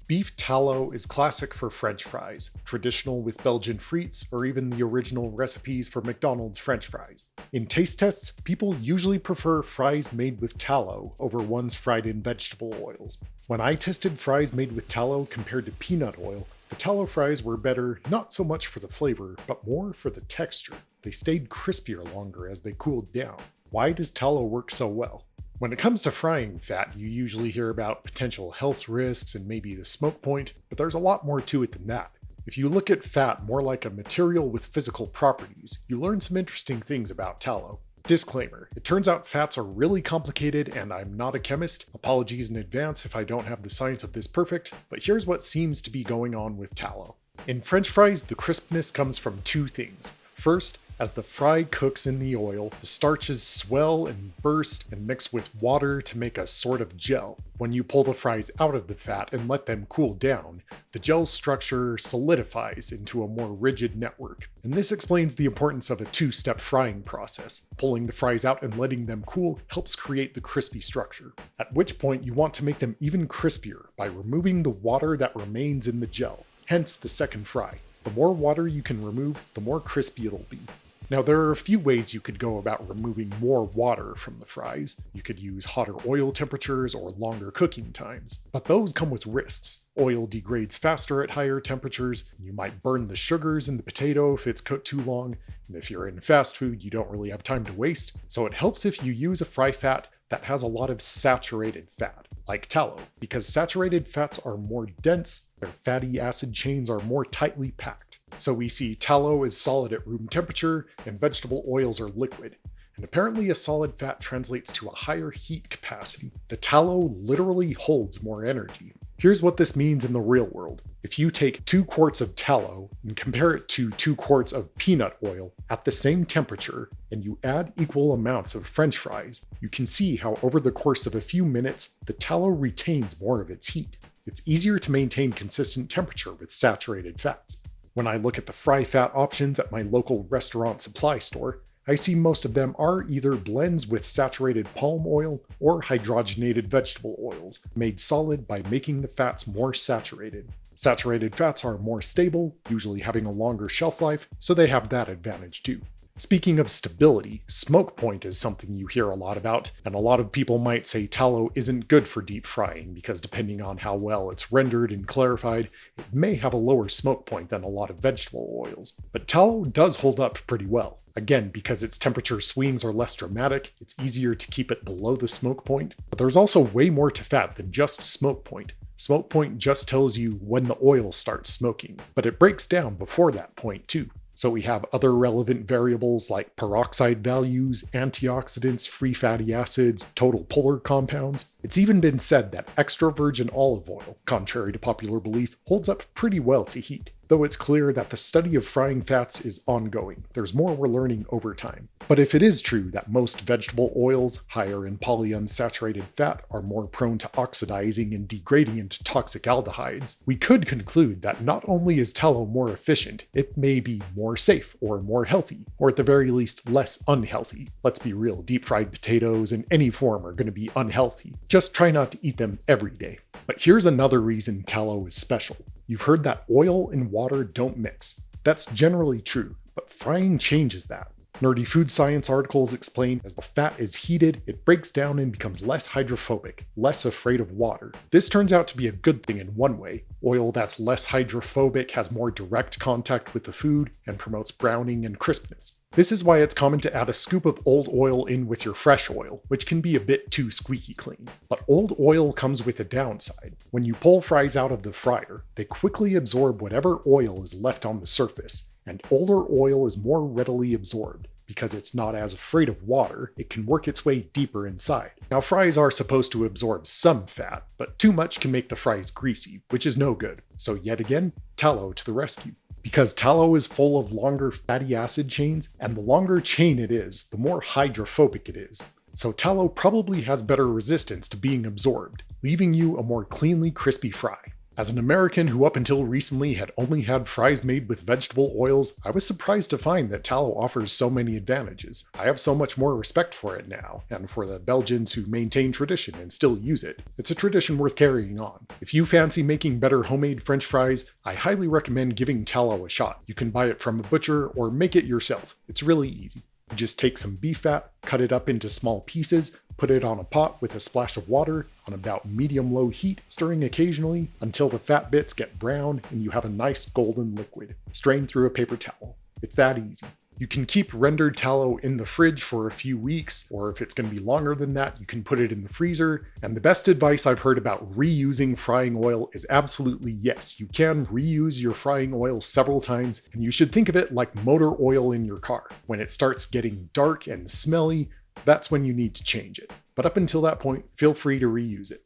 Beef tallow is classic for French fries, traditional with Belgian frites, or even the original recipes for McDonald's French fries. In taste tests, people usually prefer fries made with tallow over ones fried in vegetable oils. When I tested fries made with tallow compared to peanut oil, the tallow fries were better not so much for the flavor, but more for the texture. They stayed crispier longer as they cooled down. Why does tallow work so well? When it comes to frying fat, you usually hear about potential health risks and maybe the smoke point, but there's a lot more to it than that. If you look at fat more like a material with physical properties, you learn some interesting things about tallow. Disclaimer, it turns out fats are really complicated and I'm not a chemist. Apologies in advance if I don't have the science of this perfect, but here's what seems to be going on with tallow. In French fries, the crispness comes from two things. First, as the fry cooks in the oil, the starches swell and burst and mix with water to make a sort of gel. When you pull the fries out of the fat and let them cool down, the gel structure solidifies into a more rigid network. And this explains the importance of a two-step frying process. Pulling the fries out and letting them cool helps create the crispy structure. At which point you want to make them even crispier by removing the water that remains in the gel, hence the second fry. The more water you can remove, the more crispy it'll be. Now, there are a few ways you could go about removing more water from the fries. You could use hotter oil temperatures or longer cooking times, but those come with risks. Oil degrades faster at higher temperatures, you might burn the sugars in the potato if it's cooked too long, and if you're in fast food, you don't really have time to waste, so it helps if you use a fry fat that has a lot of saturated fat, like tallow, because saturated fats are more dense, their fatty acid chains are more tightly packed. So we see tallow is solid at room temperature, and vegetable oils are liquid. And apparently a solid fat translates to a higher heat capacity. The tallow literally holds more energy. Here's what this means in the real world. If you take 2 quarts of tallow and compare it to 2 quarts of peanut oil at the same temperature, and you add equal amounts of French fries, you can see how over the course of a few minutes, the tallow retains more of its heat. It's easier to maintain consistent temperature with saturated fats. When I look at the fry fat options at my local restaurant supply store, I see most of them are either blends with saturated palm oil or hydrogenated vegetable oils, made solid by making the fats more saturated. Saturated fats are more stable, usually having a longer shelf life, so they have that advantage too. Speaking of stability, smoke point is something you hear a lot about, and a lot of people might say tallow isn't good for deep frying because depending on how well it's rendered and clarified, it may have a lower smoke point than a lot of vegetable oils. But tallow does hold up pretty well. Again, because its temperature swings are less dramatic, it's easier to keep it below the smoke point. But there's also way more to fat than just smoke point. Smoke point just tells you when the oil starts smoking, but it breaks down before that point too. So we have other relevant variables like peroxide values, antioxidants, free fatty acids, total polar compounds. It's even been said that extra virgin olive oil, contrary to popular belief, holds up pretty well to heat. Though it's clear that the study of frying fats is ongoing. There's more we're learning over time. But if it is true that most vegetable oils, higher in polyunsaturated fat, are more prone to oxidizing and degrading into toxic aldehydes, we could conclude that not only is tallow more efficient, it may be more safe or more healthy, or at the very least less unhealthy. Let's be real, deep fried potatoes in any form are going to be unhealthy. Just try not to eat them every day. But here's another reason tallow is special. You've heard that oil and water don't mix. That's generally true, but frying changes that. Nerdy food science articles explain as the fat is heated, it breaks down and becomes less hydrophobic, less afraid of water. This turns out to be a good thing in one way. Oil that's less hydrophobic has more direct contact with the food and promotes browning and crispness. This is why it's common to add a scoop of old oil in with your fresh oil, which can be a bit too squeaky clean. But old oil comes with a downside. When you pull fries out of the fryer, they quickly absorb whatever oil is left on the surface, and older oil is more readily absorbed. Because it's not as afraid of water, it can work its way deeper inside. Now, fries are supposed to absorb some fat, but too much can make the fries greasy, which is no good. So yet again, tallow to the rescue. Because tallow is full of longer fatty acid chains, and the longer chain it is, the more hydrophobic it is. So tallow probably has better resistance to being absorbed, leaving you a more cleanly crispy fry. As an American who up until recently had only had fries made with vegetable oils, I was surprised to find that tallow offers so many advantages. I have so much more respect for it now, and for the Belgians who maintain tradition and still use it. It's a tradition worth carrying on. If you fancy making better homemade French fries, I highly recommend giving tallow a shot. You can buy it from a butcher or make it yourself. It's really easy. You just take some beef fat, cut it up into small pieces, put it on a pot with a splash of water on about medium-low heat, stirring occasionally until the fat bits get brown and you have a nice golden liquid. Strain through a paper towel. It's that easy. You can keep rendered tallow in the fridge for a few weeks, or if it's going to be longer than that, you can put it in the freezer. And the best advice I've heard about reusing frying oil is absolutely yes. You can reuse your frying oil several times, and you should think of it like motor oil in your car. When it starts getting dark and smelly, that's when you need to change it. But up until that point, feel free to reuse it.